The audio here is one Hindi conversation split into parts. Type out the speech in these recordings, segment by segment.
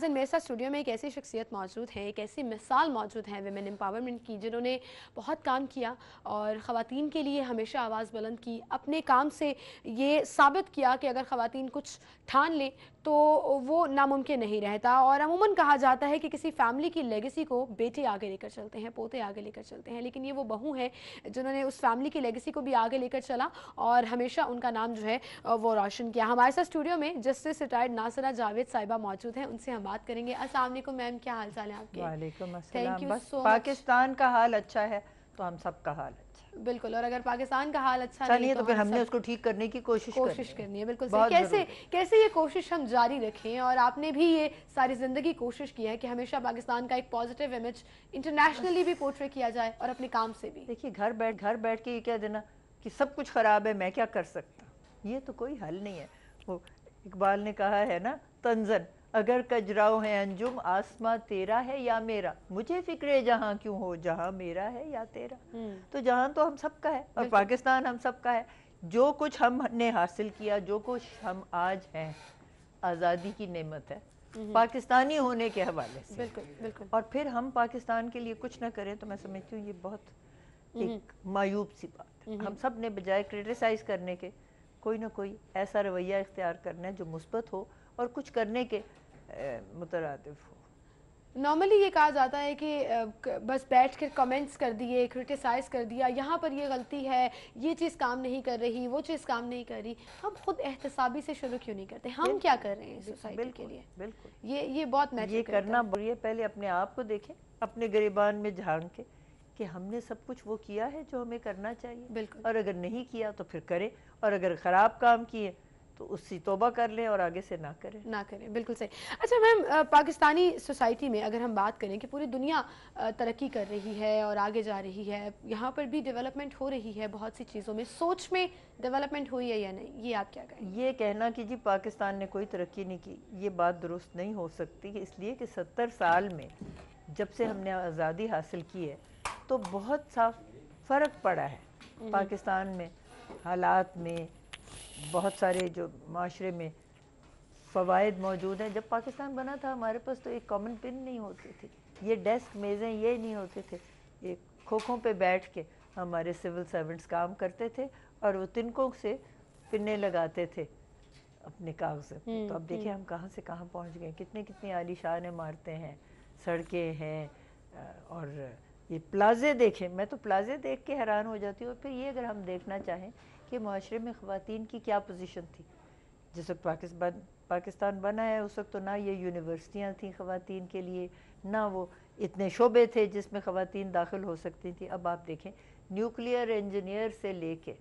नाज़रीन, मेरे साथ स्टूडियो में एक ऐसी शख्सियत मौजूद है, एक ऐसी मिसाल मौजूद है विमेन एम्पावरमेंट की, जिन्होंने बहुत काम किया और ख़वातीन के लिए हमेशा आवाज़ बुलंद की। अपने काम से ये साबित किया कि अगर ख़वातीन कुछ ठान लें तो वो नामुमकिन नहीं रहता। और अमूमन कहा जाता है कि किसी फैमिली की लेगेसी को बेटे आगे लेकर चलते हैं, पोते आगे लेकर चलते हैं, लेकिन ये वो बहू है जिन्होंने उस फैमिली की लेगेसी को भी आगे लेकर चला और हमेशा उनका नाम जो है वो रोशन किया। हमारे साथ स्टूडियो में जस्टिस रिटायर्ड नासिरा जावेद साहिबा मौजूद हैं, उनसे हम बात करेंगे। अस्सलाम वालेकुम मैम, क्या हाल चाल है आपके? वालेकुम थैंक अस्सलाम। यू बस सो मच। पाकिस्तान का हाल अच्छा है तो हम सब का हाल अच्छा है। बिल्कुल, और अगर पाकिस्तान का हाल अच्छा अच्छा नहीं नहीं है तो तो फिर हम हमने सब उसको ठीक करने की कोशिश कोशिश करनी है। करनी है। बिल्कुल सही। बहुत कैसे ज़रूरी। कैसे ये कोशिश हम जारी रखें? और आपने भी ये सारी ज़िंदगी कोशिश की है कि हमेशा पाकिस्तान का एक पॉजिटिव इमेज इंटरनेशनली भी पोर्ट्रे किया जाए और अपने काम से भी। देखिए, घर बैठ के ये कह देना कि सब कुछ ख़राब है, मैं क्या कर सकता, ये तो कोई हल नहीं है। वो इकबाल ने कहा है ना, तंजन, अगर कजराओ है अंजुम, आसमां तेरा है या मेरा, मुझे फिक्रे जहाँ क्यों हो, जहाँ मेरा है या तेरा। तो जहाँ तो हम सबका है और बिल्कुल। पाकिस्तान हम सबका है। जो कुछ हमने हासिल किया, जो कुछ हम आज हैं, आज़ादी की नेमत है, पाकिस्तानी होने के हवाले से। बिल्कुल। बिल्कुल। और फिर हम पाकिस्तान के लिए कुछ ना करें तो मैं समझती हूँ ये बहुत एक मायूब सी बात है। हम सब ने बजाय क्रिटिसाइज़ करने के कोई ना कोई ऐसा रवैया इख्तियार करना है जो मुस्बत हो और कुछ करने के मुतरादिफ हो। नॉर्मली ये कहा जाता है कि बस बैठ कर कमेंट्स कर दिए, क्रिटिसाइज़ कर दिया, यहाँ पर ये गलती है, ये चीज़ काम नहीं कर रही, वो चीज़ काम नहीं कर रही। हम खुद एहतसाबी से शुरू क्यों नहीं करते? हम क्या बिल्कुल कर रहे हैं सोसाइटी के बिल्कुल लिए? बिल्कुल। ये बहुत मैटर ये करता करना है। बढ़िया, पहले अपने आप को देखें, अपने गिरेबान में झांक के कि हमने सब कुछ वो किया है जो हमें करना चाहिए, बिल्कुल। और अगर नहीं किया तो फिर करें, और अगर ख़राब काम किए तो उससे तौबा कर लें और आगे से ना करें। ना करें, बिल्कुल सही। अच्छा मैम, पाकिस्तानी सोसाइटी में अगर हम बात करें कि पूरी दुनिया तरक्की कर रही है और आगे जा रही है, यहाँ पर भी डेवलपमेंट हो रही है बहुत सी चीज़ों में, सोच में डेवलपमेंट हुई है या नहीं, ये आप क्या कहेंगे? ये कहना कि जी पाकिस्तान ने कोई तरक्की नहीं की, ये बात दुरुस्त नहीं हो सकती, इसलिए कि 70 साल में जब से हमने आज़ादी हासिल की है तो बहुत सा फ़र्क पड़ा है पाकिस्तान में, हालात में, बहुत सारे जो माशरे में फ़वाइद मौजूद हैं। जब पाकिस्तान बना था हमारे पास तो एक कॉमन पिन नहीं होती थी, ये डेस्क मेज़ें ये नहीं होते थे, ये खोखों पे बैठ के हमारे सिविल सर्वेंट्स काम करते थे और वो तिनकों से पिन्ने लगाते थे अपने कागज़ पे। तो अब देखिए हम कहाँ से कहाँ पहुँच गए, कितने कितनी आलीशान इमारतें हैं, सड़कें हैं, और ये प्लाज़े देखें, मैं तो प्लाज़े देख के हैरान हो जाती हूँ। और फिर ये अगर हम देखना चाहें कि माशरे में ख़वातीन की क्या पोजीशन थी जिस वक्त पाकिस्तान बना है, उस वक्त तो ना ये यूनिवर्सिटियाँ थी ख़वातीन के लिए, ना वो इतने शोबे थे जिसमें ख़वातीन दाखिल हो सकती थी। अब आप देखें, न्यूक्लियर इंजीनियर से लेके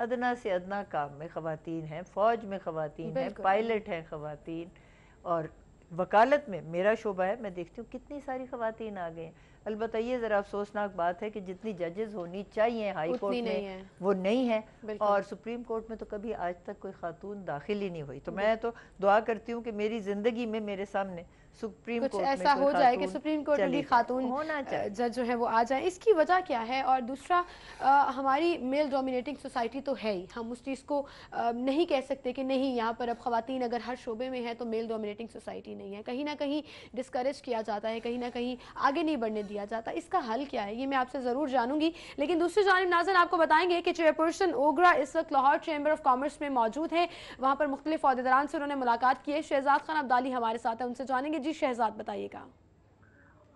अदना से अदना काम में ख़वातीन हैं, फ़ौज में ख़वातीन हैं, बिल्कुल। पायलट हैं ख़वातीन, और वकालत में मेरा शोबा है, मैं देखती हूँ कितनी सारी ख़वातीन आ गई हैं। अलबत्ता ये ज़रा अफसोसनाक बात है कि जितनी जजेस होनी चाहिए हाई उतनी कोर्ट में नहीं है। वो नहीं है, बिल्कुल। और सुप्रीम कोर्ट में तो कभी आज तक कोई खातून दाखिल ही नहीं हुई। तो मैं तो दुआ करती हूँ कि मेरी ज़िंदगी में मेरे सामने सुप्रीम कुछ कोर्ट में ऐसा कोई हो जाए कि खातून सुप्रीम कोर्ट में भी चली जाए, खातून होना चाहिए। जज जो है वो आ जाए। इसकी वजह क्या है? और दूसरा, हमारी मेल डोमिनेटिंग सोसाइटी तो है ही, हम उस चीज़ को नहीं कह सकते कि नहीं यहाँ पर अब ख़वातीन अगर हर शोबे में है तो मेल डोमिनेटिंग सोसाइटी नहीं है। कहीं ना कहीं डिस्करेज किया जाता है, कहीं ना कहीं आगे नहीं बढ़ने दिया जाता। इसका हल क्या है, ये मैं आपसे ज़रूर जानूंगी। लेकिन दूसरी जानिब नाज़रीन, आपको बताएंगे कि चेयरपर्सन ओगरा इस वक्त लाहौर चैम्बर ऑफ कॉमर्स में मौजूद है। वहाँ पर मुख्तलिफ अहदेदारान से उन्होंने मुलाकात की है। शहजाद खान अब्दाली हमारे साथ है, उनसे जानेंगे। जी शहजाद, बताइएगा।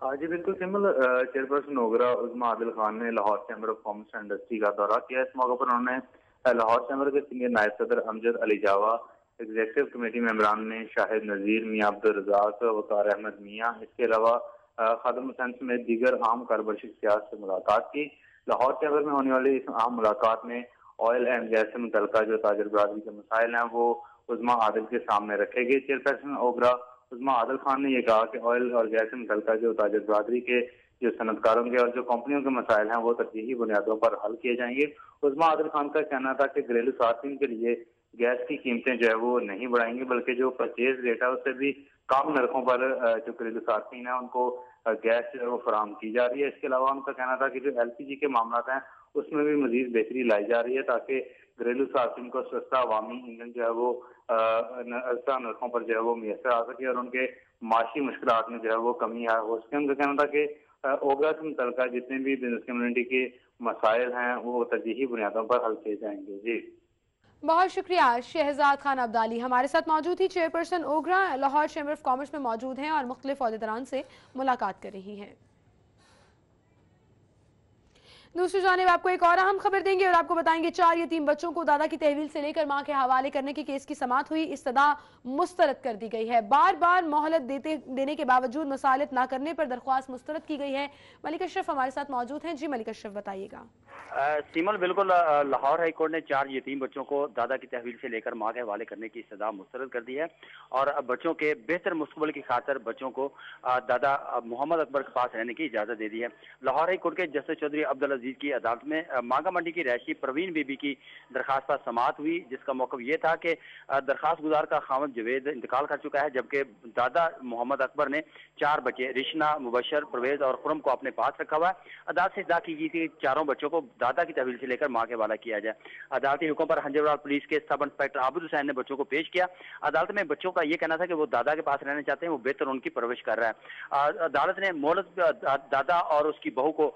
हाँ जी, बिल्कुल सिंपल। चेयरपर्सन ओगरा उज़्मा आदिल खान ने Lahore chamber of commerce and industry का दौरा किया। इस मौके पर उन्होंने लाहौर चैम्बर के सीनियर नायब सदर अमजद अली जावा, एग्जीक्यूटिव कमेटी मेंबरान में शाहिद नज़ीर, मियां अब्दुल रज़ाक, वकार अहमद मियां, इसके अलावा खादम हुसैन समेत दीगर आम कारोबारी शख्सियात से मुलाकात की। लाहौर चैम्बर में होने वाली इस आम मुलाकात में ऑयल एंड गैस से मुतल्लिका जो ताजर बरादरी के मसाइल हैं वो उज़्मा आदिल के सामने रखे गए। चेयरपर्सन ओगरा उज़्मा आदिल खान ने यह कहा कि ऑयल और गैस से मुतल्लिका जो ताजर बरादरी के जो सनतकारों के और जो कंपनियों के मसाइल हैं वो तरजीही बुनियादों पर हल किए जाएंगे। उज़्मा आदिल खान का कहना था कि घरेलू सार्फिन के लिए गैस की कीमतें जो है वो नहीं बढ़ाएंगे, बल्कि जो परचेज रेट है उससे भी कम नरखों पर जो घरेलू सार्फिन है उनको गैस जो है वो फराहम की जा रही है। इसके अलावा उनका कहना था कि जो LPG के मामला हैं उसमें भी मजीद बेहतरी लाई जा रही है ताकि घरेलू सार्फिन को सस्ता अवामी ईंधन जो है वो सस्ता नरखों पर जो है वो मैसर आ सके और उनके माशी मुश्किलात में जो है वो कमी हो सके। उनका कहना था कि ओगरा से मुतल्लिका जितने भी बिजनेस कम्युनिटी के मसाइल हैं वो तरजीही बुनियादों पर हल किए जाएंगे। जी बहुत शुक्रिया। शहजाद खान अब्दाली हमारे साथ मौजूद थी, chairperson OGRA, Lahore chamber of commerce में मौजूद हैं और मुख्तलिफ अहदेदारान से मुलाकात कर रही हैं। दूसरी जानिब आपको एक और अहम खबर देंगे और आपको बताएंगे 4 यतीम बच्चों को दादा की तहवील से लेकर मां के हवाले करने के केस की समाअत हुई, इस्तदा मुस्तरद कर दी गई है। बार बार मोहलत देने के बावजूद मुसालत ना करने पर दरख्वास्त मुस्तरद की गई है। मलिक अशरफ हमारे साथ मौजूद हैं। जी मलिक अशरफ बताइएगा। सीमल बिल्कुल, लाहौर हाई कोर्ट ने 4 यतीम बच्चों को दादा की तहवील से लेकर मां के हवाले करने की इस्तदा मुस्तरद कर दी है और बच्चों के बेहतर मुस्तकबिल की खातिर बच्चों को दादा मोहम्मद अकबर के पास रहने की इजाजत दे दी है। लाहौर हाई कोर्ट के जस्टिस चौधरी अब्दुल अजीज की अदालत में मांगा मंडी की रहायशी प्रवीण बीबी की दरखास्त पर समाअत हुई, जिसका मौक़िफ़ ये था कि दरखास्त गुजार का खामद जवेद इंतकाल कर चुका है, जबकि दादा मोहम्मद अकबर ने 4 बच्चे रिशना, मुबशर, परवेज और खुरम को अपने पास रखा हुआ है। अदालत से इत्तला की गई थी चारों बच्चों को दादा की तहवील से लेकर मां के हवाला किया जाए। अदालती हुक्म पर हंजरवाल पुलिस के सब इंस्पेक्टर आबिद हुसैन ने बच्चों को पेश किया। अदालत में बच्चों का यह कहना था कि वो दादा के पास रहना चाहते हैं, वो बेहतर उनकी परवरिश कर रहा है। अदालत ने दादा और उसकी बहू को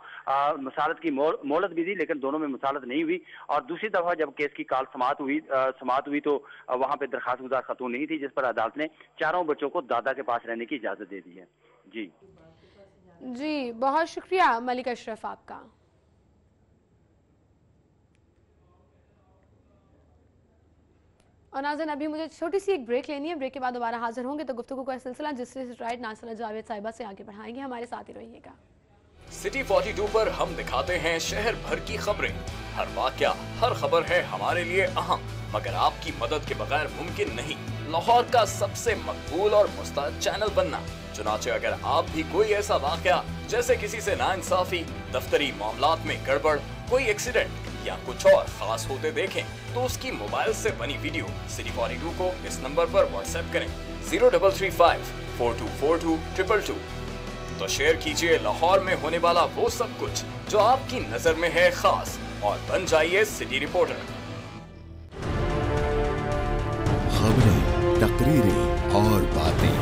मुसालत की मोहलत भी दी, लेकिन दोनों में मुसालत नहीं हुई और दूसरी दफा जब केस की काल समाअत हुई तो वहां पे दरखास्त गुजार खतून नहीं थी, जिस पर अदालत ने चारों बच्चों को दादा के पास रहने की इजाजत दे दी है। जी बहुत शुक्रिया मलिक अशरफ आपका। और नाज़रीन अभी मुझे छोटी सी एक ब्रेक लेनी है, ब्रेक के बाद दोबारा हाजिर होंगे तो गुफ्तगू का सिलसिला जिससे राइट नासिरा जावेद साहिबा से आगे बढ़ाएंगे। हमारे साथ ही रहिएगा। सिटी 42 पर हम दिखाते हैं शहर भर की खबरें। हर वाकया, हर खबर है हमारे लिए अहम, मगर आपकी मदद के बगैर मुमकिन नहीं लाहौर का सबसे मकबूल और मुस्तैद चैनल बनना। चुनाचे अगर आप भी कोई ऐसा वाकया जैसे किसी से नाइंसाफी, दफ्तरी मामलात में गड़बड़, कोई एक्सीडेंट या कुछ और खास होते देखें तो उसकी मोबाइल से बनी वीडियो सिटी 42 को इस नंबर पर व्हाट्सएप करें 0335 4242 222। तो शेयर कीजिए लाहौर में होने वाला वो सब कुछ जो आपकी नजर में है खास और बन जाइए सिटी रिपोर्टर। खबरें, तकरीरें और बातें।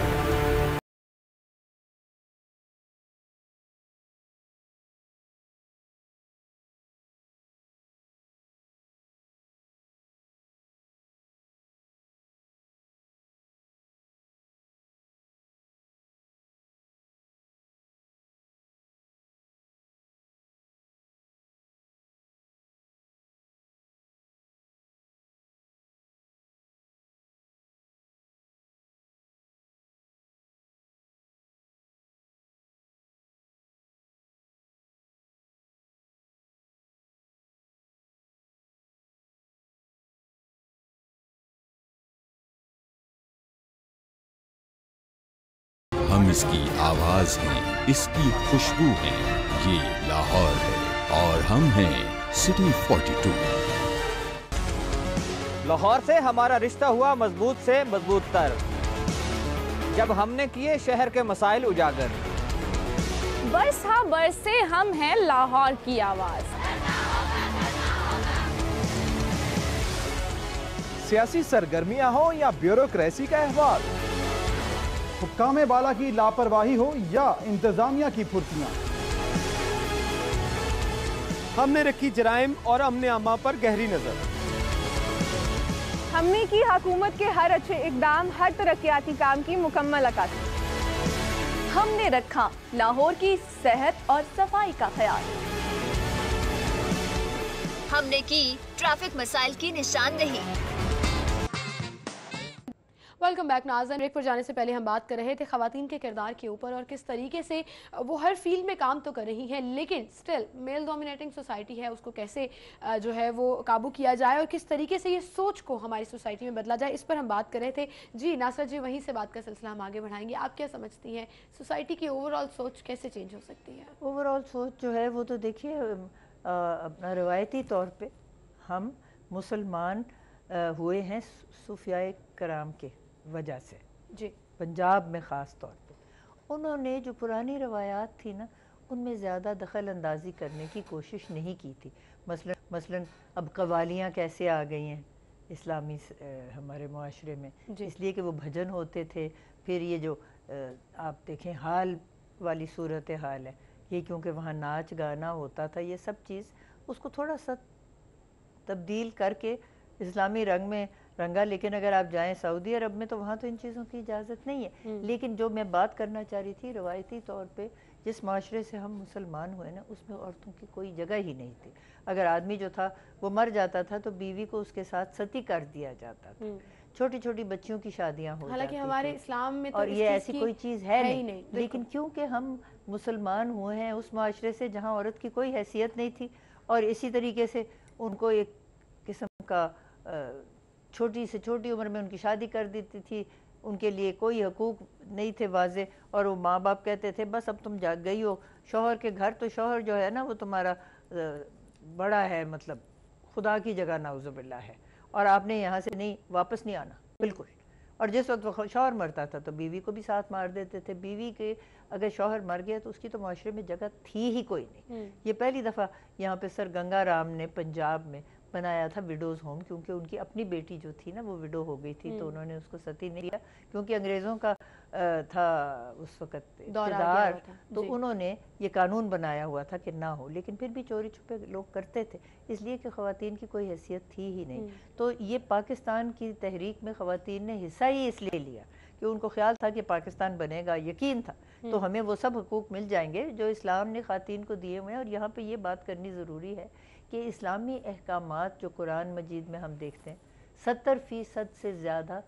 हम इसकी आवाज हैं, इसकी खुशबू हैं। ये लाहौर है और हम हैं सिटी 42। लाहौर से हमारा रिश्ता हुआ मजबूत से मजबूत तर, जब हमने किए शहर के मसाइल उजागर। बरस हाँ बरस से हम हैं लाहौर की आवाज। सियासी सरगर्मियां हो या ब्यूरोक्रेसी का अहवाल, हुक्काम बाला की लापरवाही हो या इंतजामिया की फुर्तियां, हमने रखी जराइम और अमने अम्मा पर गहरी नजर। हमने की हुकूमत के हर अच्छे इकदाम, हर तरक्याती काम की मुकम्मल अक्कासी। हमने रखा लाहौर की सेहत और सफाई का ख्याल। हमने की ट्रैफिक मसाइल की निशानदेही। वेलकम बैक नाज़रीन। ब्रेक पर जाने से पहले हम बात कर रहे थे ख़वातीन के किरदार के ऊपर और किस तरीके से वो हर फील्ड में काम तो कर रही हैं, लेकिन स्टिल मेल डोमिनेटिंग सोसाइटी है, उसको कैसे जो है वो काबू किया जाए और किस तरीके से ये सोच को हमारी सोसाइटी में बदला जाए, इस पर हम बात कर रहे थे। जी नासर जी, वहीं से बात का सिलसिला हम आगे बढ़ाएंगे। आप क्या समझती हैं, सोसाइटी की ओवरऑल सोच कैसे चेंज हो सकती है? ओवरऑल सोच जो है वो तो देखिए अपना रवायती तौर पर हम मुसलमान हुए हैं सूफियाए कराम के वजह से। जी पंजाब में ख़ास तौर पे उन्होंने जो पुरानी रवायात थी ना, उनमें ज़्यादा दखल अंदाजी करने की कोशिश नहीं की थी। मसलन अब कवालियाँ कैसे आ गई हैं इस्लामी हमारे मुआशरे में, इसलिए कि वो भजन होते थे, फिर ये जो आप देखें हाल वाली सूरत हाल है ये, क्योंकि वहाँ नाच गाना होता था, ये सब चीज़ उसको थोड़ा सा तब्दील करके इस्लामी रंग में रंगा। लेकिन अगर आप जाएं सऊदी अरब में तो वहाँ तो इन चीज़ों की इजाज़त नहीं है। लेकिन जो मैं बात करना चाह रही थी, रवायती तौर पे जिस माशरे से हम मुसलमान हुए ना, उसमें औरतों की कोई जगह ही नहीं थी। अगर आदमी जो था वो मर जाता था तो बीवी को उसके साथ सती कर दिया जाता था, छोटी छोटी बच्चियों की शादियां हो हालांकि जाती हमारे थी। इस्लाम में तो और ये ऐसी कोई चीज़ है नहीं। लेकिन क्योंकि हम मुसलमान हुए हैं उस माशरे से जहाँ औरत की कोई हैसियत नहीं थी, और इसी तरीके से उनको एक किस्म का छोटी से छोटी उम्र में उनकी शादी कर देती थी, उनके लिए कोई हकूक नहीं थे वाजे, और वो माँ बाप कहते थे बस अब तुम जा गई हो शौहर के घर, तो शौहर जो है ना वो तुम्हारा बड़ा है, मतलब खुदा की जगह नाउज़ुबिल्लाह है, और आपने यहाँ से नहीं वापस नहीं आना बिल्कुल। और जिस वक्त वो शौहर मरता था तो बीवी को भी साथ मार देते थे। बीवी के अगर शौहर मर गया तो उसकी तो माशरे में जगह थी ही कोई नहीं। ये पहली दफ़ा यहाँ पे सर गंगा राम ने पंजाब में बनाया था विडोज़ होम, क्योंकि उनकी अपनी बेटी जो थी ना वो विडो हो गई थी, तो उन्होंने उसको सती नहीं दिया, क्योंकि अंग्रेज़ों का था उस वक़्त इक़्तिदार, तो उन्होंने ये कानून बनाया हुआ था कि ना हो। लेकिन फिर भी चोरी छुपे लोग करते थे, इसलिए कि ख़वातीन की कोई हैसियत थी ही नहीं। तो ये पाकिस्तान की तहरीक में ख़वातीन ने हिस्सा ही इसलिए लिया कि उनको ख्याल था कि पाकिस्तान बनेगा, यकीन था तो हमें वो सब हकूक़ मिल जाएंगे जो इस्लाम ने ख़वातीन को दिए हुए हैं। और यहाँ पर ये बात करनी ज़रूरी है कि इस्लामी अहकामात जो कुरान मजीद में हम देखते हैं 70% से ज़्यादा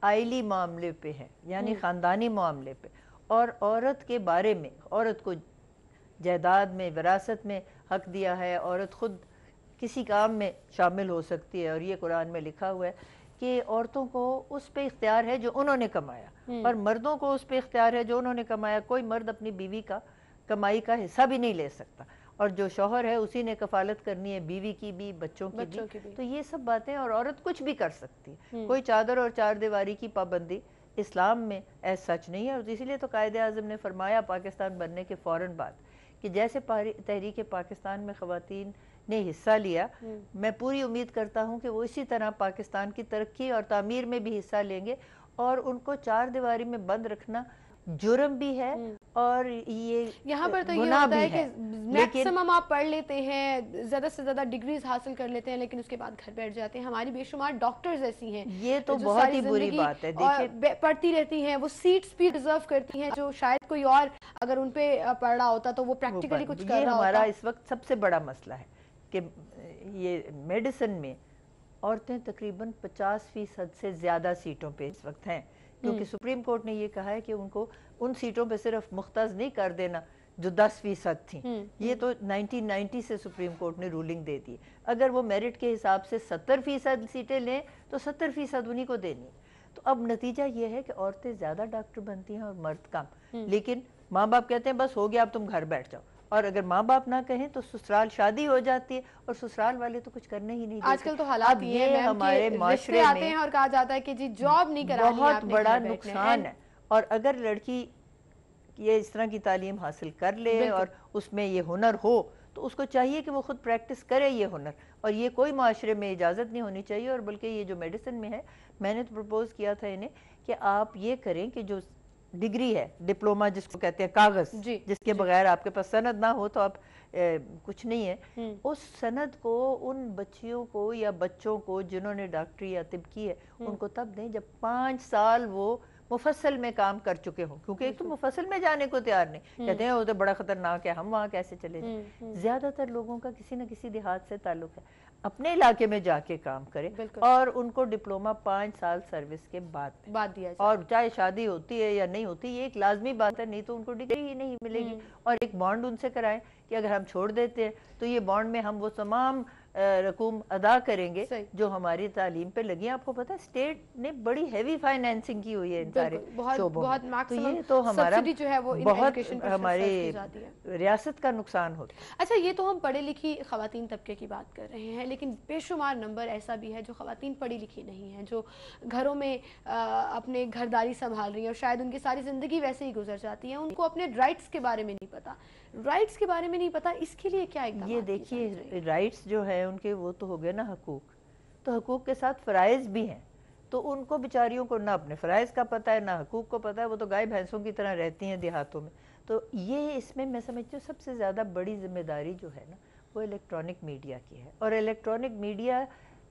आइली मामले पे हैं, यानी ख़ानदानी मामले पे, और औरत के बारे में, औरत को जायदाद में, विरासत में हक दिया है, औरत ख़ुद किसी काम में शामिल हो सकती है। और ये कुरान में लिखा हुआ है कि औरतों को उस पे इख्तियार है जो उन्होंने कमाया, और मर्दों को उस पे इख्तियार है जो उन्होंने कमाया। कोई मर्द अपनी बीवी का कमाई का हिस्सा भी नहीं ले सकता, और जो शौहर है उसी ने कफालत करनी है बीवी की भी, बच्चों की भी। तो ये सब बातें, और औरत कुछ भी कर सकती है, कोई चादर और चार दीवारी की पाबंदी इस्लाम में ऐसा सच नहीं है। और इसीलिए तो कायदे आज़म ने फरमाया पाकिस्तान बनने के फ़ौरन बाद कि जैसे तहरीक पाकिस्तान में ख़वातीन ने हिस्सा लिया, मैं पूरी उम्मीद करता हूँ कि वो इसी तरह पाकिस्तान की तरक्की और तामीर में भी हिस्सा लेंगे। और उनको चार दीवारी में बंद रखना जुर्म भी है, और ये यहाँ पर तो ये होता है कि मैक्सिमम आप पढ़ लेते हैं, ज़्यादा से ज़्यादा डिग्रीज हासिल कर लेते हैं, लेकिन उसके बाद घर बैठ जाते हैं। हमारी बेशुमार डॉक्टर्स ऐसी हैं, ये तो बहुत ही बुरी बात है। देखिए पढ़ती रहती हैं, वो सीट्स भी रिजर्व करती हैं जो शायद कोई और अगर उन पे पढ़ रहा होता तो वो प्रैक्टिकली कुछ कर रहा होता। हमारा इस वक्त सबसे बड़ा मसला है कि ये मेडिसिन में औरतें तकरीबन 50% से ज़्यादा सीटों पे इस वक्त हैं, क्योंकि सुप्रीम कोर्ट ने ये कहा है कि उनको उन सीटों पे सिर्फ मुख्तस नहीं कर देना जो 10% थी। ये तो 1990 से सुप्रीम कोर्ट ने रूलिंग दे दी। अगर वो मेरिट के हिसाब से 70% सीटें लें तो 70% उन्हीं को देनी। तो अब नतीजा ये है कि औरतें ज़्यादा डॉक्टर बनती हैं और मर्द कम। लेकिन माँ बाप कहते हैं बस हो गया अब तुम घर बैठ जाओ, और अगर माँ बाप ना कहें तो ससुराल शादी हो जाती है, और ससुराल वाले तो कुछ करने ही नहीं देते। आजकल तो हालात ये है हमारे माशरे में आते हैं और कहा जाता है कि जी जॉब नहीं करानी, बहुत बड़ा नुकसान है। और अगर लड़की ये इस तरह की तालीम हासिल कर ले और उसमें ये हुनर हो तो उसको चाहिए कि वो खुद प्रैक्टिस करे ये हुनर, और ये कोई माशरे में इजाज़त नहीं होनी चाहिए। और बल्कि ये जो मेडिसिन में है, मैंने तो प्रपोज़ किया था इन्हें कि आप ये करें कि जो डिग्री है, डिप्लोमा जिसको कहते हैं, कागज़ जिसके बगैर आपके पास सनद ना हो तो आप कुछ नहीं है, उस सनद को उन बच्चियों को या बच्चों को जिन्होंने डॉक्टरी या तिब की है उनको तब दें जब 5 साल वो मुफस्सल में काम कर चुके हों। क्योंकि एक तो मुफस्सल में जाने को तैयार नहीं, कहते हैं वो तो बड़ा खतरनाक है, हम वहाँ कैसे चले जाएं। ज्यादातर लोगों का किसी न किसी देहात से ताल्लुक है, अपने इलाके में जाके काम करें, और उनको डिप्लोमा 5 साल सर्विस के बाद दिया जाए। और चाहे शादी होती है या नहीं होती, ये एक लाजमी बात है, नहीं तो उनको डिग्री ही नहीं मिलेगी। और एक बॉन्ड उनसे कराएं कि अगर हम छोड़ देते हैं तो ये बॉन्ड में हम वो तमाम रकूम अदा करेंगे जो हमारी तालीम पे लगी। आपको पता है स्टेट ने बड़ी हैवी फाइनेंसिंग की हुई है इन सारे शोबों में, तो ये तो हमारा जो है वो बहुत हमारी रियासत का नुकसान होता है। अच्छा, ये तो हम पढ़े लिखी ख़वातीन तबके की बात कर रहे हैं, लेकिन बेशुमार नंबर ऐसा भी है जो ख़वातीन पढ़ी लिखी नहीं है, जो घरों में अपने घरदारी संभाल रही है और शायद उनकी सारी ज़िंदगी वैसे ही गुजर जाती है, उनको अपने राइट्स के बारे में नहीं पता, राइट्स के बारे में नहीं पता। इसके लिए क्या है? ये देखिए, राइट्स जो है उनके वो तो हो गए ना हकूक, तो हकूक के साथ फ़राइज़ भी हैं। तो उनको बेचारियों को ना अपने फ़राइज़ का पता है, ना हकूक़ को पता है, वो तो गाय भैंसों की तरह रहती हैं देहातों में। तो ये इसमें मैं समझती हूँ सबसे ज़्यादा बड़ी जिम्मेदारी जो है ना वो इलेक्ट्रॉनिक मीडिया की है, और इलेक्ट्रॉनिक मीडिया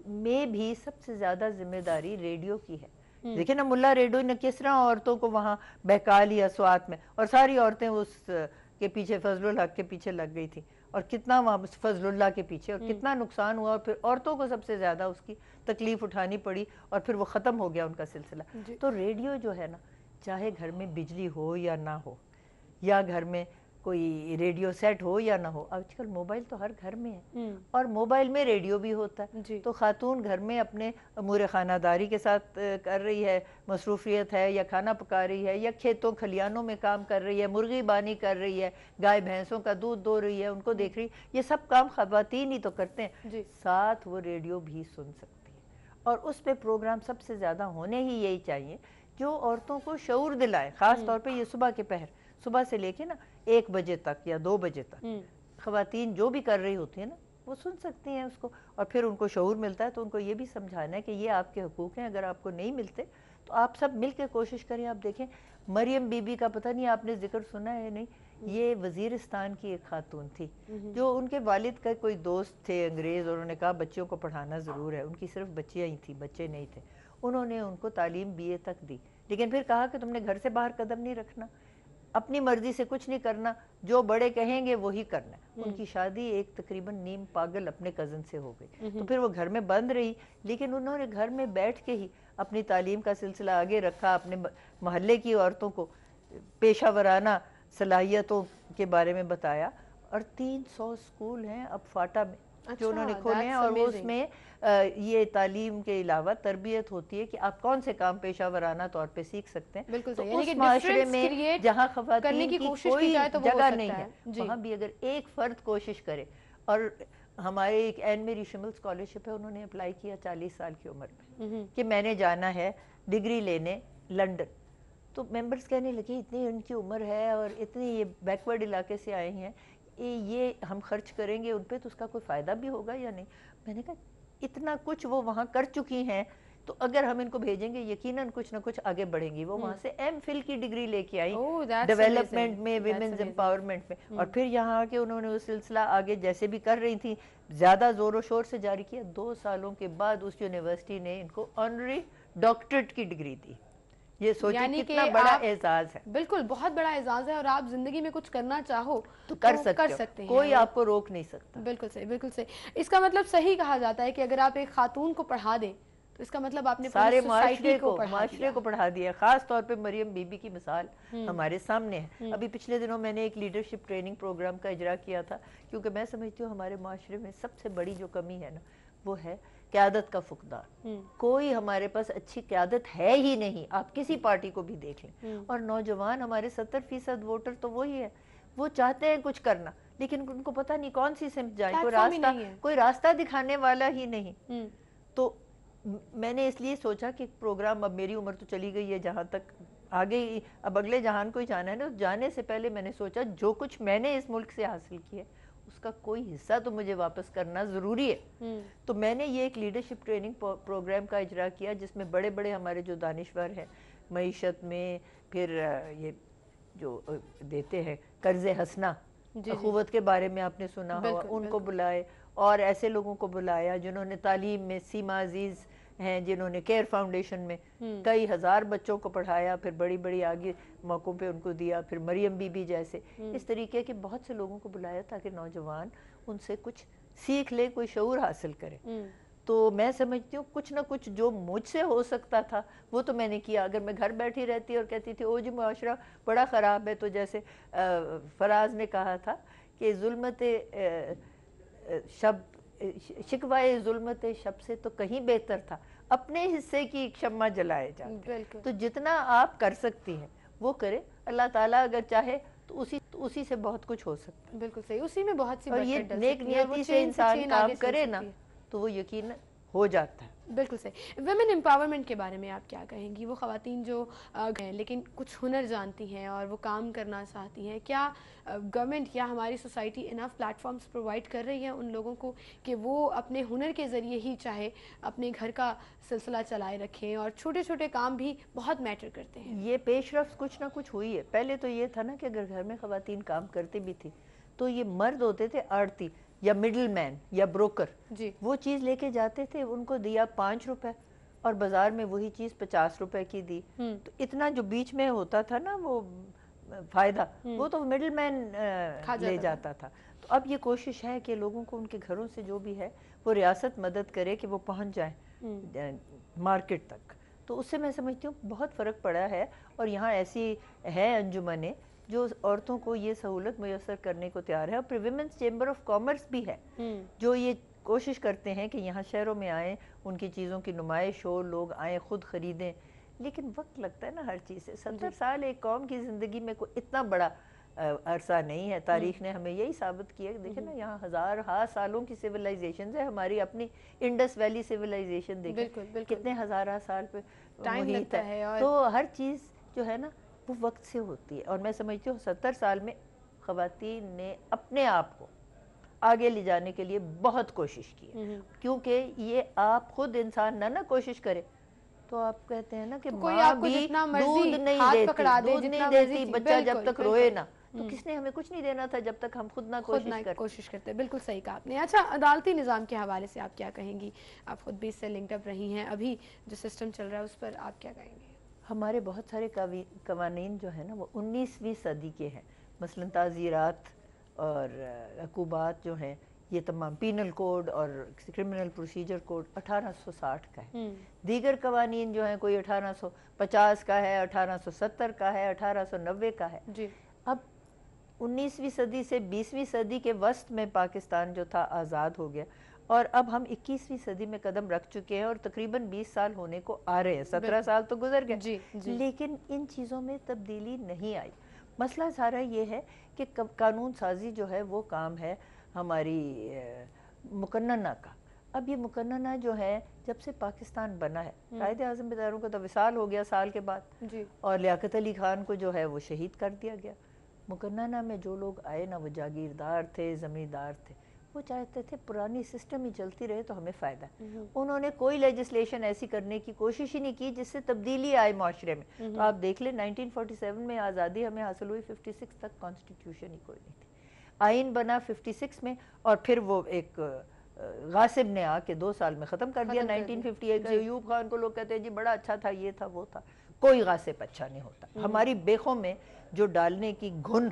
में भी सबसे ज़्यादा जिम्मेदारी रेडियो की है। देखिए ना, मुल्ला रेडियो ने किस तरह औरतों को वहाँ बहका लिया स्वात में, और सारी औरतें उस के पीछे, फजलुल हक के पीछे लग गई थी, और कितना वहाँ फजलुल्लाह के पीछे, और कितना नुकसान हुआ, और फिर औरतों को सबसे ज़्यादा उसकी तकलीफ़ उठानी पड़ी, और फिर वो ख़त्म हो गया उनका सिलसिला। तो रेडियो जो है ना, चाहे घर में बिजली हो या ना हो, या घर में कोई रेडियो सेट हो या ना हो, आजकल मोबाइल तो हर घर में है, और मोबाइल में रेडियो भी होता है। तो खातून घर में अपने अमूर खानादारी के साथ कर रही है, मसरूफियत है, या खाना पका रही है, या खेतों खलियानों में काम कर रही है, मुर्गी बानी कर रही है, गाय भैंसों का दूध दो रही है, उनको देख रही, ये सब काम खवातीन ही तो करते हैं, साथ वो रेडियो भी सुन सकती है। और उस पर प्रोग्राम सबसे ज़्यादा होने ही यही चाहिए जो औरतों को शऊर दिलाए, ख़ास तौर पर ये सुबह के पहर, सुबह से लेके ना 1 बजे तक या 2 बजे तक ख़वातीन जो भी कर रही होती है ना वो सुन सकती हैं उसको, और फिर उनको शऊर मिलता है। तो उनको ये भी समझाना है कि ये आपके हकूक़ हैं, अगर आपको नहीं मिलते तो आप सब मिल के कोशिश करें। आप देखें मरियम बीबी का, पता नहीं आपने जिक्र सुना है नहीं, ये वज़ीरिस्तान की एक खातून थी जो उनके वालिद का कोई दोस्त थे अंग्रेज़, और उन्होंने कहा बच्चों को पढ़ाना ज़रूर है, उनकी सिर्फ बच्चियाँ ही थी, बच्चे नहीं थे। उन्होंने उनको तालीम BA तक दी, लेकिन फिर कहा कि तुमने घर से बाहर कदम नहीं रखना, अपनी मर्जी से कुछ नहीं करना, जो बड़े कहेंगे वही करना है। उनकी शादी एक तकरीबन नीम पागल अपने कज़न से हो गई, तो फिर वो घर में बंद रही, लेकिन उन्होंने घर में बैठ के ही अपनी तालीम का सिलसिला आगे रखा, अपने मोहल्ले की औरतों को पेशा वराना सलाहियतों के बारे में बताया, और 300 स्कूल हैं अब फाटा में जो उन्होंने खोले हैं, और वो उसमें ये तालीम के अलावा तरबियत होती है कि आप कौन से काम पेशा वराना तौर पे सीख सकते हैं। बिल्कुल तो सही, उस माशरे में जहाँ ख़वातीन की कोई जगह नहीं है, वहाँ भी अगर एक फ़र्द कोशिश करे, और हमारे एक एन मेरी शिमल स्कॉलरशिप है, उन्होंने अप्लाई किया 40 साल की उम्र में कि मैंने जाना है डिग्री लेने लंदन, तो मेंबर्स कहने लगे इतनी उनकी उम्र है और इतनी ये बैकवर्ड इलाके से आए हैं, ये हम खर्च करेंगे उन पर तो उसका कोई फ़ायदा भी होगा या नहीं। मैंने कहा इतना कुछ वो वहाँ कर चुकी हैं, तो अगर हम इनको भेजेंगे यकीनन कुछ ना कुछ आगे बढ़ेंगी। वो वहाँ से MPhil की डिग्री लेके आई डेवलपमेंट में, विमेंस एम्पावरमेंट में, और फिर यहाँ आके उन्होंने वो सिलसिला आगे जैसे भी कर रही थी ज़्यादा ज़ोर शोर से जारी किया। 2 सालों के बाद उस यूनिवर्सिटी ने इनको ऑनरी डॉक्टरेट की डिग्री दी। ये सोचिए कितना बड़ा एजाज है। बिल्कुल, बहुत बड़ा एजाज है, और आप जिंदगी में कुछ करना चाहो तो कर सकते हैं, कोई आपको रोक नहीं सकता। बिल्कुल सही, बिल्कुल सही। इसका मतलब सही कहा जाता है कि अगर आप एक खातून को पढ़ा दें तो इसका मतलब आपने सारे माशरे को पढ़ा दिया। खास तौर पे मरियम बीबी की मिसाल हमारे सामने है। अभी पिछले दिनों मैंने एक लीडरशिप ट्रेनिंग प्रोग्राम का इजरा किया था, क्योंकि मैं समझती हूँ हमारे माशरे में सबसे बड़ी जो कमी है ना वो है क़यादत का फुकदान। कोई हमारे पास अच्छी क़यादत है ही नहीं, आप किसी पार्टी को भी देख लें। और नौजवान हमारे 70% वोटर तो वही है, वो चाहते हैं कुछ करना, लेकिन उनको पता नहीं कौन सी सिमत जाए, कोई रास्ता दिखाने वाला ही नहीं। तो मैंने इसलिए सोचा कि प्रोग्राम, अब मेरी उम्र तो चली गई है, जहाँ तक आगे अब अगले जहान को ही जाना है ना, जाने से पहले मैंने सोचा जो कुछ मैंने इस मुल्क से हासिल किया उसका कोई हिस्सा तो मुझे वापस करना ज़रूरी है। तो मैंने ये एक लीडरशिप ट्रेनिंग प्रोग्राम का इजरा किया, जिसमें बड़े बड़े हमारे जो दानिश्वर हैं मईशत में, फिर ये जो देते हैं कर्ज़ हसना, अखुवत के बारे में आपने सुना होगा, उनको बुलाए, और ऐसे लोगों को बुलाया जिन्होंने तालीम में, सीमा अजीज़ हैं जिन्होंने केयर फाउंडेशन में कई हज़ार बच्चों को पढ़ाया, फिर बड़ी बड़ी आगे मौक़ों पे उनको दिया, फिर मरियम बीबी जैसे इस तरीके के बहुत से लोगों को बुलाया ताकि नौजवान उनसे कुछ सीख ले, कोई शऊर हासिल करे। तो मैं समझती हूँ कुछ ना कुछ जो मुझसे हो सकता था वो तो मैंने किया। अगर मैं घर बैठी रहती और कहती थी ओ जी मुआशरा बड़ा ख़राब है, तो जैसे फराज ने कहा था कि शिकवाए जुल्मत शब से तो कहीं बेहतर था अपने हिस्से की एक शम्मा जलाए जाए। तो जितना आप कर सकती हैं वो करे, अल्लाह ताला अगर चाहे तो उसी से बहुत कुछ हो सकता है। बिल्कुल सही, उसी में बहुत सी और ये नेक नियति से इंसान काम करे ना तो वो यकीन हो जाता है। बिल्कुल सही। वुमेन एम्पावरमेंट के बारे में आप क्या कहेंगी? वो ख़वातीन जो हैं लेकिन कुछ हुनर जानती हैं और वो काम करना चाहती हैं, क्या गवर्नमेंट या हमारी सोसाइटी इनफ प्लेटफॉर्म्स प्रोवाइड कर रही है उन लोगों को कि वो अपने हुनर के ज़रिए ही चाहे अपने घर का सिलसिला चलाए रखें? और छोटे छोटे काम भी बहुत मैटर करते हैं। ये पेशरफ्त कुछ ना कुछ हुई है। पहले तो ये था ना कि अगर घर में ख़वातीन काम करती भी थी तो ये मर्द होते थे आड़ती या मिडिल मैन या ब्रोकर, जी। वो चीज़ लेके जाते थे, उनको दिया 5 रुपए और बाजार में वही चीज़ 50 रुपए की दी। तो इतना जो बीच में होता था ना वो फायदा, वो तो मिडिल मैन ले जाता था। तो अब ये कोशिश है कि लोगों को उनके घरों से जो भी है वो रियासत मदद करे कि वो पहुंच जाए मार्केट तक। तो उससे मैं समझती हूँ बहुत फ़र्क पड़ा है। और यहाँ ऐसी है अंजुमनें जो औरतों को ये सहूलत मुयसर करने को तैयार है। और विमेंस चेंबर ऑफ कॉमर्स भी है जो ये कोशिश करते हैं कि यहाँ शहरों में आएँ, उनकी चीज़ों की नुमाइश हो, लोग आएँ खुद ख़रीदें। लेकिन वक्त लगता है ना हर चीज़ से। 70 साल एक कौम की ज़िंदगी में कोई इतना बड़ा अरसा नहीं है। तारीख ने हमें यही साबित किया कि देखें ना, यहाँ हज़ार सालों की सिविलाइजेशन है। हमारी अपनी इंडस वैली सिविलाइजेशन देखें, कितने हज़ार साल पे टाइम लगता है। और तो हर चीज़ जो है ना वो वक्त से होती है। और मैं समझती हूँ 70 साल में ख़वातीन ने अपने आप को आगे ले जाने के लिए बहुत कोशिश की है। क्योंकि ये आप खुद इंसान ना कोशिश करे तो आप कहते हैं ना कि माँ भी दूध नहीं देती बच्चा जब तक रोए ना, तो किसने हमें कुछ नहीं देना था जब तक हम खुद ना कोशिश करते। बिल्कुल सही कहा आपने। अच्छा, अदालती निज़ाम के हवाले से आप क्या कहेंगी? आप खुद भी इससे लिंक्ड अप रही हैं, अभी जो सिस्टम चल रहा है उस पर आप क्या कहेंगे? हमारे बहुत सारे कवानीन जो है ना वो 19वीं सदी के हैं। मसलन ताज़ीरात और अकूबात जो हैं, ये तमाम पीनल कोड और क्रिमिनल प्रोसीजर कोड 1860 का है। दीगर कवानीन जो हैं कोई 1850 का है, 1870 का है, 1890 का है जी। अब 19वीं सदी से 20वीं सदी के वस्त में पाकिस्तान जो था आज़ाद हो गया और अब हम 21वीं सदी में कदम रख चुके हैं और तकरीबन 20 साल होने को आ रहे हैं। 17 साल तो गुजर गए, लेकिन इन चीज़ों में तब्दीली नहीं आई। मसला सारा ये है कि कानून साजी जो है वो काम है हमारी मुकन्नना का। अब ये मुकन्नना जो है जब से पाकिस्तान बना है, कायद आज़म बेचारों का तो विसाल हो गया साल के बाद जी। और लियाकत अली खान को जो है वो शहीद कर दिया गया। मुकन्नना में जो लोग आए ना वो जागीरदार थे, ज़मींदार थे, वो चाहते थे पुरानी सिस्टम ही चलती रहे तो हमें फ़ायदा। उन्होंने कोई लेजिस्लेशन ऐसी करने की कोशिश ही नहीं की जिससे तब्दीली आए माशरे में। तो आप देख लें 1947 में आज़ादी हमें हासिल हुई, 56 तक कॉन्स्टिट्यूशन ही कोई नहीं थी। आइन बना 56 में और फिर वो एक गासिब ने आके 2 साल में ख़त्म कर दिया 1958 का। अयूब खान को लोग कहते हैं जी बड़ा अच्छा था, ये था वो था। कोई गासिब अच्छा नहीं होता। हमारी बेखों में जो डालने की घुन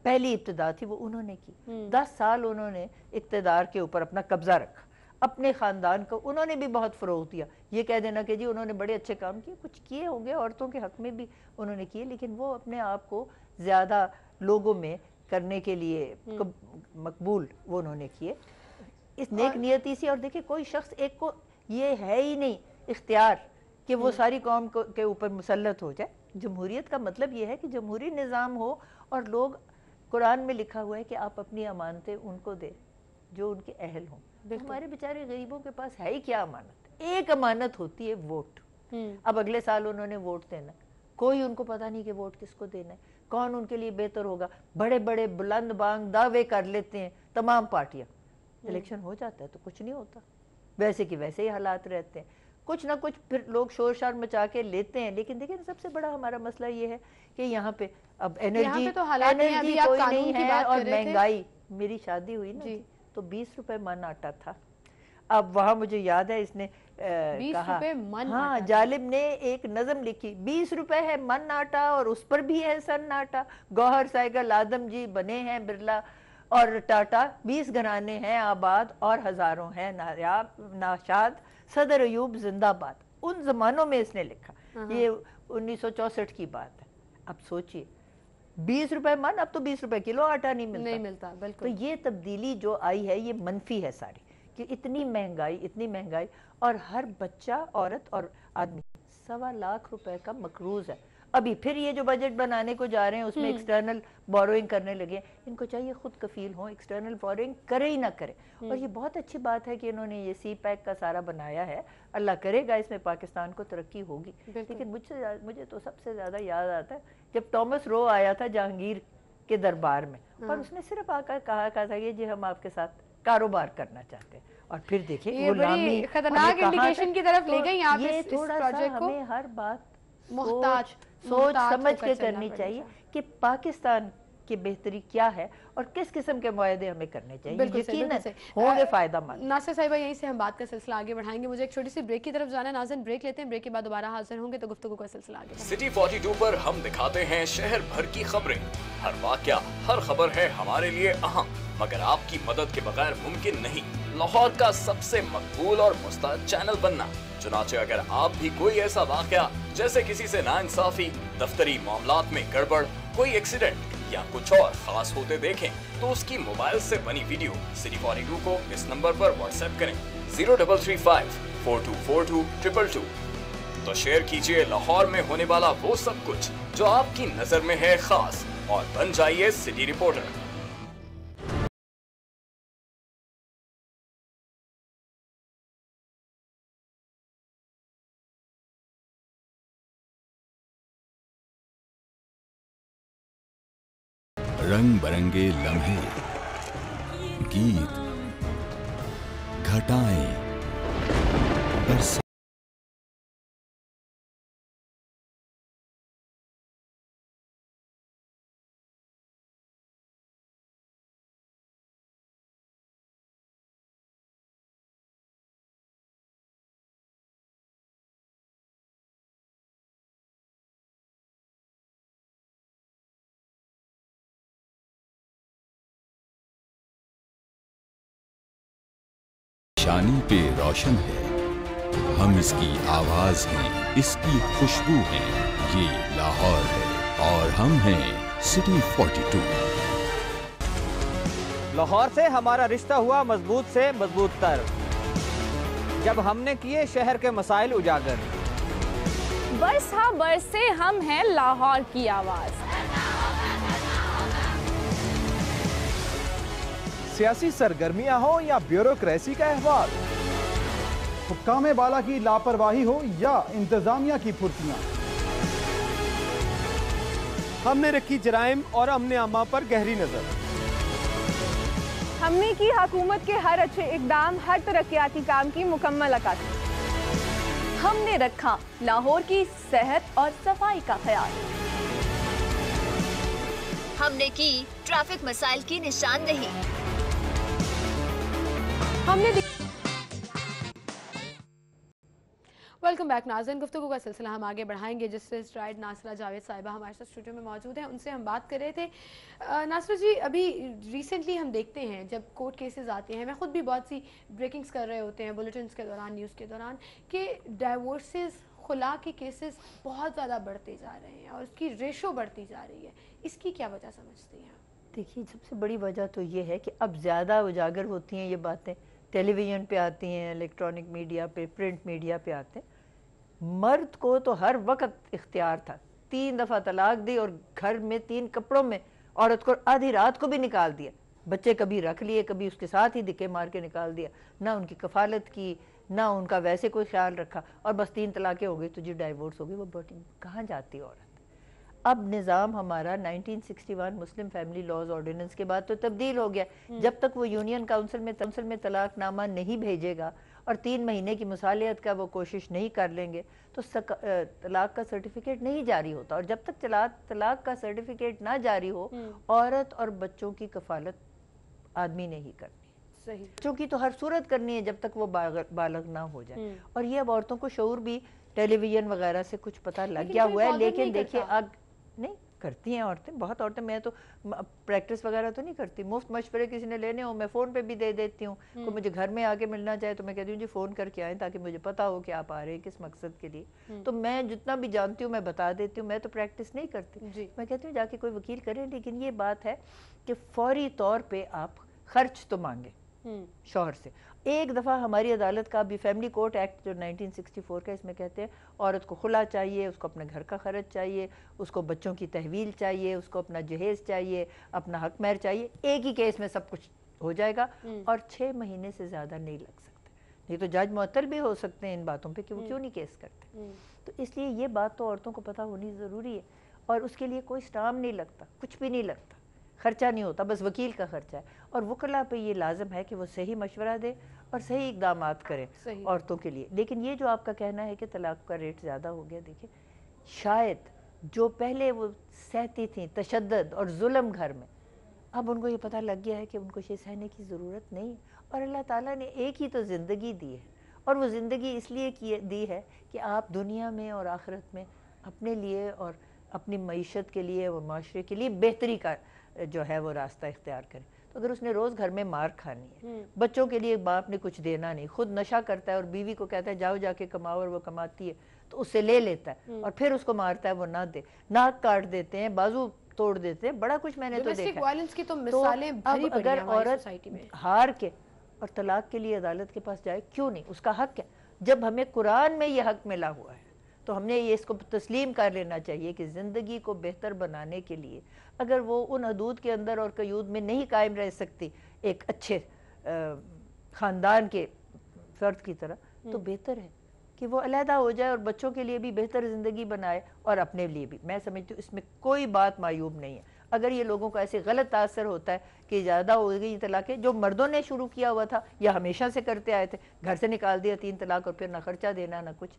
पहली इब्तिदा थी वो उन्होंने की। 10 साल उन्होंने इक़्तिदार के ऊपर अपना कब्जा रखा, अपने ख़ानदान को उन्होंने भी बहुत फ़रोग़ दिया। ये कह देना कि जी उन्होंने बड़े अच्छे काम किए, कुछ किए होंगे औरतों के हक़ में भी उन्होंने किए, लेकिन वो अपने आप को ज़्यादा लोगों में करने के लिए मकबूल वो उन्होंने किए इस नेक नियति से। और देखिए कोई शख्स एक को ये है ही नहीं इख्तियार कि वो सारी कौम के ऊपर मुसल्लत हो जाए। जमहूरियत का मतलब ये है कि जमहूरी निज़ाम हो और लोग, कुरान में लिखा हुआ है कि आप अपनी अमानतें उनको दें जो उनके अहल हों। हमारे बेचारे गरीबों के पास है ही क्या अमानत? एक अमानत होती है वोट। अब अगले साल उन्होंने वोट देना, कोई उनको पता नहीं कि वोट किसको देना है, कौन उनके लिए बेहतर होगा। बड़े बड़े बुलंद बांग दावे कर लेते हैं तमाम पार्टियां, इलेक्शन हो जाता है तो कुछ नहीं होता, वैसे कि वैसे ही हालात रहते हैं। कुछ ना कुछ फिर लोग शोर शार मचा के लेते हैं। लेकिन देखिए सबसे बड़ा हमारा मसला ये है कि यहाँ पे अब एनर्जी तो एनर्जी कोई नहीं है और महंगाई। मेरी शादी हुई ना तो 20 रुपए मन आटा था। अब वहाँ मुझे याद है इसने 20 कहा, मन हाँ जालिब ने एक नज़म लिखी, 20 रुपए है मन आटा और उस पर भी है सन आटा। गौहर साइकिल आदम जी बने हैं बिरला और टाटा, 20 घराने हैं आबाद और हजारों हैं नायाब नाशाद, सदर अयूब जिंदाबाद। उन जमानों में इसने लिखा, ये 1964 की बात है। अब सोचिए 20 रुपए मन, अब तो 20 रुपए किलो आटा नहीं मिलता। बिल्कुल। तो ये तब्दीली जो आई है ये मनफी है सारी, कि इतनी महंगाई और हर बच्चा, औरत और आदमी 1.25 लाख रुपए का मकरूज है। अभी फिर ये जो बजट बनाने को जा रहे हैं उसमें एक्सटर्नल बोरोइंग करने लगे। इनको चाहिए खुद कफील हो, एक्सटर्नल बोरोइंग करे ही ना करे। और ये बहुत अच्छी बात है कि इन्होंने ये सी पैक का सारा बनाया है। अल्लाह करेगा इसमें पाकिस्तान को तरक्की होगी। लेकिन मुझे तो सबसे ज़्यादा याद आता है जब थॉमस रो आया था जहांगीर के दरबार में, और उसने सिर्फ आकर कहा था ये जी हम आपके साथ कारोबार करना चाहते हैं। और फिर देखिए गुलामी, खतरनाक इंडिकेशन की तरफ ले गई आप ये इस थोड़ा प्रोजेक्ट सा को। हमें हर बात मोहताज समझ के होकर चलना करनी पड़ेगा। चाहिए कि पाकिस्तान की बेहतरी क्या है और किस किस्म के मुआहदे हमें करने चाहिए। यकीनन होंगे फायदेमंद। नासिर साहिबा, यहीं से हम बात का सिलसिला आगे बढ़ाएंगे। मुझे एक छोटी सी ब्रेक की तरफ जाना है। नाज़रीन, ब्रेक लेते हैं, ब्रेक के बाद दोबारा हाजिर होंगे तो गुफ्तगू का सिलसिला आगे। सिटी 42 पर हम दिखाते हैं शहर भर की खबरें। हर वाकया, हर खबर है हमारे लिए अहम, मगर आपकी मदद के बगैर मुमकिन नहीं लाहौर का सबसे मकबूल और मुस्तैद चैनल बनना। चुनाचे अगर आप भी कोई ऐसा वाकया जैसे किसी से नाइंसाफी, दफ्तरी मामलात में गड़बड़, कोई एक्सीडेंट या कुछ और खास होते देखें तो उसकी मोबाइल से बनी वीडियो सिटी 42 को इस नंबर पर व्हाट्सएप करें 0335 4242 222। तो शेयर कीजिए लाहौर में होने वाला वो सब कुछ जो आपकी नजर में है खास, और बन जाइए सिटी रिपोर्टर। रंग बरंगे लम्हे, गीत, घटाएं, बरसात, शानी पे रोशन है, हम इसकी आवाज हैं, इसकी खुशबू है। ये लाहौर है और हम हैं सिटी 42। लाहौर से हमारा रिश्ता हुआ मजबूत से मजबूत तर, जब हमने किए शहर के मसाइल उजागर। बरसा बरसे हम हैं लाहौर की आवाज। सियासी सरगर्मियां हो या ब्यूरोक्रेसी का अहवाल, हुक्काम बाला की लापरवाही हो या इंतजामिया की फुर्तियां, हमने रखी जराइम और अमन आमा पर गहरी नजर। हमने की हुकूमत के हर अच्छे इकदाम, हर तरक्याती काम की मुकम्मल अक्कासी। हमने रखा लाहौर की सेहत और सफाई का ख्याल। हमने की ट्रैफिक मसाइल की निशानदेही। हमने वेलकम बैक नाज़रीन, गुफ्तगू का सिलसिला हम आगे बढ़ाएंगे जिससे स्ट्राइड नासरा जावेद साहिबा हमारे साथ स्टूडियो में मौजूद हैं। उनसे हम बात कर रहे थे। नासरा जी, अभी रिसेंटली हम देखते हैं जब कोर्ट केसेस आते हैं, मैं खुद भी बहुत सी ब्रेकिंग्स कर रहे होते हैं बुलेटिन्स के दौरान, न्यूज़ के दौरान, कि डाइवोर्सेस, खुला के केसेस बहुत ज़्यादा बढ़ते जा रहे हैं और उसकी रेशो बढ़ती जा रही है। इसकी क्या वजह समझती हैं? देखिए, सबसे बड़ी वजह तो ये है कि अब ज़्यादा उजागर होती हैं ये बातें, टेलीविज़न पे आती हैं, इलेक्ट्रॉनिक मीडिया पे, प्रिंट मीडिया पे आते हैं। मर्द को तो हर वक्त इख्तियार था, 3 दफ़ा तलाक दी और घर में 3 कपड़ों में औरत को आधी रात को भी निकाल दिया। बच्चे कभी रख लिए, कभी उसके साथ ही धक्के मार के निकाल दिया, ना उनकी कफालत की, ना उनका वैसे कोई ख्याल रखा, और बस 3 तलाक़ें हो गई तो जी डाइवोर्स हो गई। वो बड़ी कहाँ जाती औरत। अब निज़ाम हमारा 1961 मुस्लिम फैमिली लॉज ऑर्डिनेंस के बाद तो तब्दील हो गया। जब तक वो यूनियन काउंसिल में तलाकनामा नहीं भेजेगा और 3 महीने की मुसालियत का वो कोशिश नहीं कर लेंगे तो तलाक का सर्टिफिकेट नहीं जारी होता। और जब तक तलाक का सर्टिफिकेट ना जारी हो, औरत और बच्चों की कफालत आदमी ने ही करनी। सही। बच्चों की तो हर सूरत करनी है जब तक वो बालग ना हो जाए। और ये अब औरतों को शऊर भी टेलीविजन वगैरह से कुछ पता लग गया हुआ है। लेकिन देखिए, अब नहीं करती हैं औरतें, बहुत औरतें। मैं तो प्रैक्टिस वगैरह तो नहीं करती, मुफ्त मशवरे किसी ने लेने हो मैं फ़ोन पे भी दे देती हूँ। कोई मुझे घर में आके मिलना चाहे तो मैं कहती हूँ जी फ़ोन करके आएँ ताकि मुझे पता हो कि आप आ रहे हैं किस मकसद के लिए। तो मैं जितना भी जानती हूँ मैं बता देती हूँ। मैं तो प्रैक्टिस नहीं करती, मैं कहती हूँ जाके कोई वकील करे। लेकिन ये बात है कि फौरी तौर पर आप खर्च तो मांगे, शौहर से। एक दफ़ा हमारी अदालत का भी फैमिली कोर्ट एक्ट जो 1964 का, इसमें कहते हैं औरत को खुला चाहिए, उसको अपने घर का खर्च चाहिए, उसको बच्चों की तहवील चाहिए, उसको अपना जहेज़ चाहिए, अपना हक महर चाहिए, एक ही केस में सब कुछ हो जाएगा और 6 महीने से ज़्यादा नहीं लग सकते। नहीं तो जज मुअत्तल भी हो सकते हैं इन बातों पे कि वो क्यों नहीं केस करते। तो इसलिए ये बात तो औरतों को पता होनी ज़रूरी है। और उसके लिए कोई स्टाम्प नहीं लगता, कुछ भी नहीं लगता, खर्चा नहीं होता, बस वकील का खर्चा है। और वकला पे ये लाजम है कि वो सही मशवरा दे और सही इकदाम करें औरतों के लिए। लेकिन ये जो आपका कहना है कि तलाक का रेट ज़्यादा हो गया, देखिए शायद जो पहले वो सहती थी तशद्दुद और जुल्म घर में, अब उनको ये पता लग गया है कि उनको ये सहने की ज़रूरत नहीं है। और अल्लाह ताला ने एक ही तो ज़िंदगी दी है, और वो ज़िंदगी इसलिए दी है कि आप दुनिया में और आखिरत में अपने लिए और अपनी मईशत के लिए और माशरे के लिए बेहतरी का जो है वो रास्ता इख्तियार करें। तो अगर उसने रोज़ घर में मार खानी है, बच्चों के लिए बाप ने कुछ देना नहीं, खुद नशा करता है और बीवी को कहता है जाओ जाके कमाओ, और वो कमाती है तो उससे ले लेता है और फिर उसको मारता है, वो ना दे, नाक काट देते हैं, बाजू तोड़ देते हैं, बड़ा कुछ मैंने तो देखा। वायलेंस की तो मिसालें भरी पड़ी अगर हैं हमारी औरत सोसाइटी में। हार के और तलाक के लिए अदालत के पास जाए, क्यों नहीं, उसका हक है। जब हमें कुरान में ये हक मिला हुआ है तो हमने ये इसको तस्लीम कर लेना चाहिए कि ज़िंदगी को बेहतर बनाने के लिए अगर वो उन हदूद के अंदर और कयूद में नहीं कायम रह सकती एक अच्छे ख़ानदान के फ़र्द की तरह, तो बेहतर है कि वो अलहदा हो जाए और बच्चों के लिए भी बेहतर ज़िंदगी बनाए और अपने लिए भी। मैं समझती हूँ इसमें कोई बात मायूब नहीं है। अगर ये लोगों को ऐसे गलत तासर होता है कि ज़्यादा हो गई तलाक़ें, जो मर्दों ने शुरू किया हुआ था या हमेशा से करते आए थे, घर से निकाल दिया 3 तलाक और फिर ना खर्चा देना ना कुछ,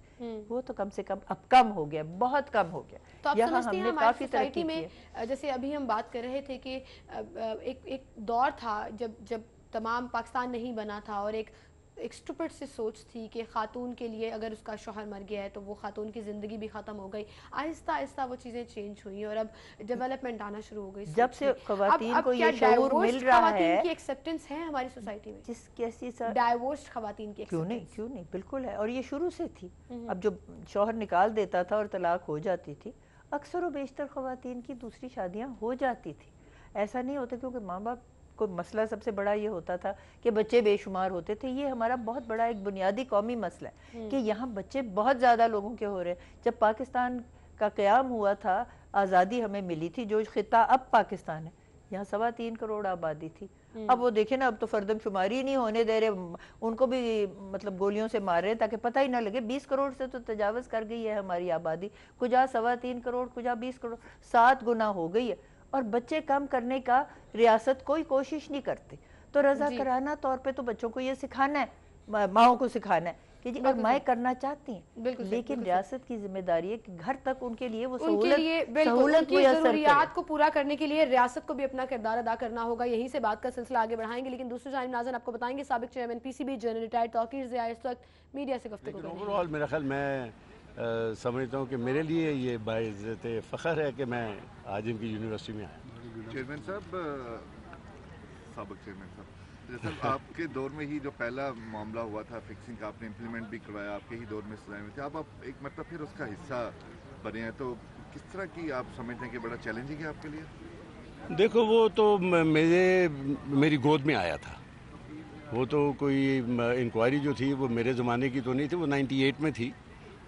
वो तो कम से कम अब कम हो गया, बहुत कम हो गया। तो आप समझते हैं हमारी सोसाइटी में, है। जैसे अभी हम बात कर रहे थे कि एक दौर था जब तमाम पाकिस्तान नहीं बना था और एक स्टूपिड सी सोच थी कि खातून के लिए अगर उसका शौहर मर गया है तो वो खातून की ज़िंदगी भी ख़त्म हो गई। आहिस्ता आहिस्ता वो चीज़ें चेंज हुई और अब डेवलपमेंट आना शुरू हो गई। जब से ख़वातीन को ये शऊर मिल रहा है की एक्सेप्टेंस है हमारी सोसाइटी में, जिस कैसी सर डाइवोर्स्ड ख़वातीन की क्यों नहीं बिल्कुल है, और ये शुरू से थी। अब जो शौहर निकाल देता था और तलाक हो जाती थी, अक्सर व बेशतर ख़वातीन की दूसरी शादियाँ हो जाती थी। ऐसा नहीं होता, क्योंकि माँ बाप को मसला सबसे बड़ा ये होता था कि बच्चे बेशुमार होते थे। ये हमारा बहुत बड़ा एक बुनियादी कौमी मसला है कि यहाँ बच्चे बहुत ज़्यादा लोगों के हो रहे हैं। जब पाकिस्तान का क़याम हुआ था, आज़ादी हमें मिली थी, जो खिता अब पाकिस्तान है, यहाँ 3.25 करोड़ आबादी थी। अब वो देखे ना, अब तो फर्दमशुमारी नहीं होने दे रहे, उनको भी मतलब गोलियों से मार रहे ताकि पता ही ना लगे। 20 करोड़ से तो तजावज़ कर गई है हमारी आबादी, कुछ 3.25 करोड़, कुछ 20 करोड़, 7 गुना हो गई है। और बच्चे कम करने का रियासत कोई कोशिश नहीं करती। तो रजा कराना तौर पे तो बच्चों को ये सिखाना है, माओं को सिखाना है कि जी, और माएँ करना चाहती हैं, लेकिन रियासत की जिम्मेदारी है कि घर तक उनके लिए वो सहूलत की ज़रूरियात को पूरा करने के लिए रियासत को भी अपना किरदार अदा करना होगा। यहीं से बात का सिलसिला आगे बढ़ाएंगे, लेकिन दूसरी जानिब नाज़रीन आपको बताएंगे साबिक chairman PCB general retired Tauqeer Zia इस वक्त मीडिया से गुफ्तगू कर रहे हैं। ओवरऑल मेरा ख्याल मैं समझता हूँ कि मेरे लिए ये बाइज़्ज़त फ़ख्र है कि मैं आज इनकी यूनिवर्सिटी में आया। चेयरमैन साहब, साबिक चेयरमैन साहब, जैसे आपके दौर में ही जो पहला मामला हुआ था फिक्सिंग का, आपने इम्प्लीमेंट भी करवाया, आपके ही दौर में सजाए हुए थे, अब आप एक मतलब फिर उसका हिस्सा बने हैं, तो किस तरह की आप समझते हैं कि बड़ा चैलेंजिंग है आपके लिए? देखो, वो तो मेरी गोद में आया था, वो तो कोई इंक्वायरी जो थी वो मेरे ज़माने की तो नहीं थी, वो 98 में थी।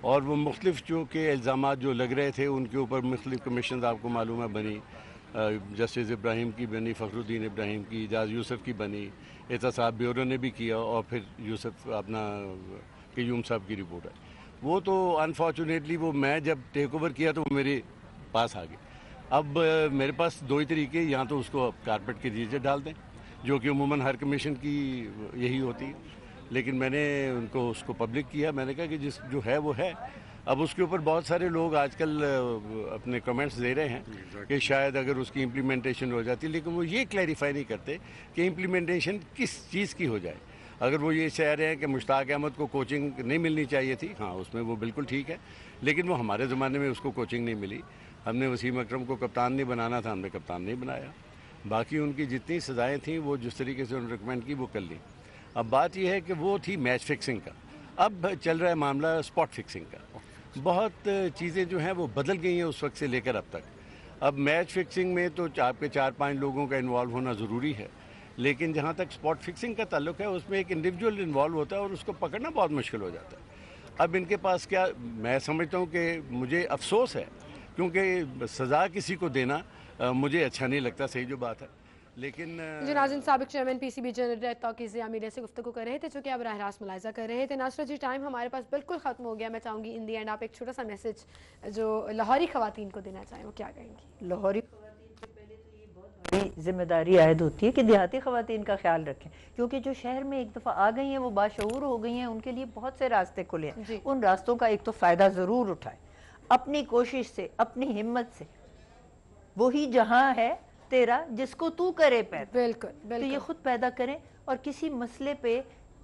और वो मुख्तलिफ जो के इल्ज़ामात जो लग रहे थे उनके ऊपर मुख्तलिफ कमीशन आपको मालूम है बनी, जस्टिस इब्राहिम की बनी, फ़खरुद्दीन इब्राहिम की, इजाज़ यूसुफ की बनी, एहतसाब ब्यूरो ने भी किया, और फिर यूसुफ अपना क़य्यूम साहब की रिपोर्ट है। वो तो अनफॉर्चुनेटली वो मैं जब टेक ओवर किया तो वो मेरे पास आ गए। अब मेरे पास 2 ही तरीके, या तो उसको कारपेट के नीचे डाल दें, जो कि अमूमन हर कमीशन की यही होती है, लेकिन मैंने उनको उसको पब्लिक किया। मैंने कहा कि जो है वो है। अब उसके ऊपर बहुत सारे लोग आजकल अपने कमेंट्स दे रहे हैं कि शायद अगर उसकी इम्प्लीमेंटेशन हो जाती, लेकिन वो ये क्लैरिफाई नहीं करते कि इम्प्लीमेंटेशन किस चीज़ की हो जाए। अगर वो ये कह रहे हैं कि मुश्ताक अहमद को कोचिंग नहीं मिलनी चाहिए थी, हाँ उसमें वो बिल्कुल ठीक है, लेकिन वो हमारे ज़माने में उसको कोचिंग नहीं मिली। हमने वसीम अकरम को कप्तान नहीं बनाना था, हमने कप्तान नहीं बनाया। बाकी उनकी जितनी सज़ाएँ थीं वो जिस तरीके से उन्होंने रिकमेंड की वो कर ली। अब बात यह है कि वो थी मैच फिक्सिंग का, अब चल रहा है मामला स्पॉट फिक्सिंग का। बहुत चीज़ें जो हैं वो बदल गई हैं उस वक्त से लेकर अब तक। अब मैच फिक्सिंग में तो आपके 4-5 लोगों का इन्वॉल्व होना ज़रूरी है, लेकिन जहाँ तक स्पॉट फिक्सिंग का ताल्लुक है उसमें एक इंडिविजुअल इन्वॉल्व होता है और उसको पकड़ना बहुत मुश्किल हो जाता है। अब इनके पास क्या, मैं समझता हूँ कि मुझे अफसोस है क्योंकि सज़ा किसी को देना मुझे अच्छा नहीं लगता, सही जो बात है। लेकिन जी नाज़रीन, साबिक चेयरमैन पीसीबी जनरल तौकीज़ मीडिया से गुफ्तगू कर रहे थे, जो कि अब राह रास्त मुलाहिज़ा कर रहे थे। नासरा जी, टाइम हमारे पास बिल्कुल ख़त्म हो गया। मैं चाहूँगी इन दी एंड आप एक छोटा सा मैसेज जो लाहौरी ख़वातीन को देना चाहें, वो क्या कहेंगी? लाहौरी जिम्मेदारी आयद होती है कि देहाती ख़वातीन का ख्याल रखें, क्योंकि जो शहर में एक दफ़ा आ गई हैं वो बाशऊर हो गई हैं, उनके लिए बहुत से रास्ते खुले हैं। उन रास्तों का एक तो फ़ायदा ज़रूर उठाएं, अपनी कोशिश से, अपनी हिम्मत से। वही जहाँ है तेरा जिसको तू करे पैदा। बिल्कुल, तो ये खुद पैदा करें और किसी मसले पे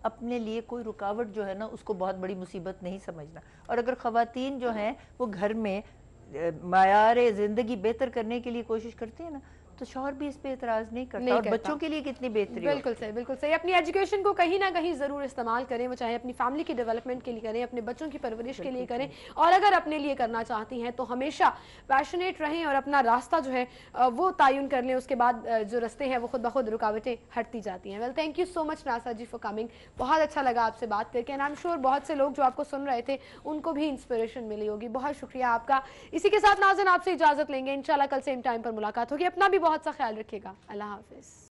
अपने लिए कोई रुकावट जो है ना उसको बहुत बड़ी मुसीबत नहीं समझना। और अगर ख़वातीन जो हैं वो घर में मायार ज़िंदगी बेहतर करने के लिए कोशिश करती है ना, तो शौहर भी इस पे एतराज़ नहीं करता। और बच्चों के लिए कितनी बेहतरी। बिल्कुल सही, बिल्कुल सही। अपनी एजुकेशन को कहीं ना कहीं ज़रूर इस्तेमाल करें, वो चाहे अपनी फैमिली की डेवलपमेंट के लिए करें, अपने बच्चों की परवरिश के लिए करें, और अगर अपने लिए करना चाहती हैं तो हमेशा पैशनेट रहें और अपना रास्ता जो है वो तयन कर लें। उसके बाद जो रास्ते हैं वो खुद ब खुद रुकावटें हटती जाती हैं। Well, thank you so much Nasa ji for coming. बहुत अच्छा लगा आपसे बात करके एंड आई एम श्योर बहुत से लोग जो आपको सुन रहे थे उनको भी इंस्पिरेशन मिली होगी। बहुत शुक्रिया आपका। इसी के साथ नाज़रीन आपसे इजाज़त लेंगे, इंशाल्लाह कल सेम टाइम पर मुलाकात होगी। अपना भी बहुत सा ख्याल रखिएगा। अल्लाह हाफिज़।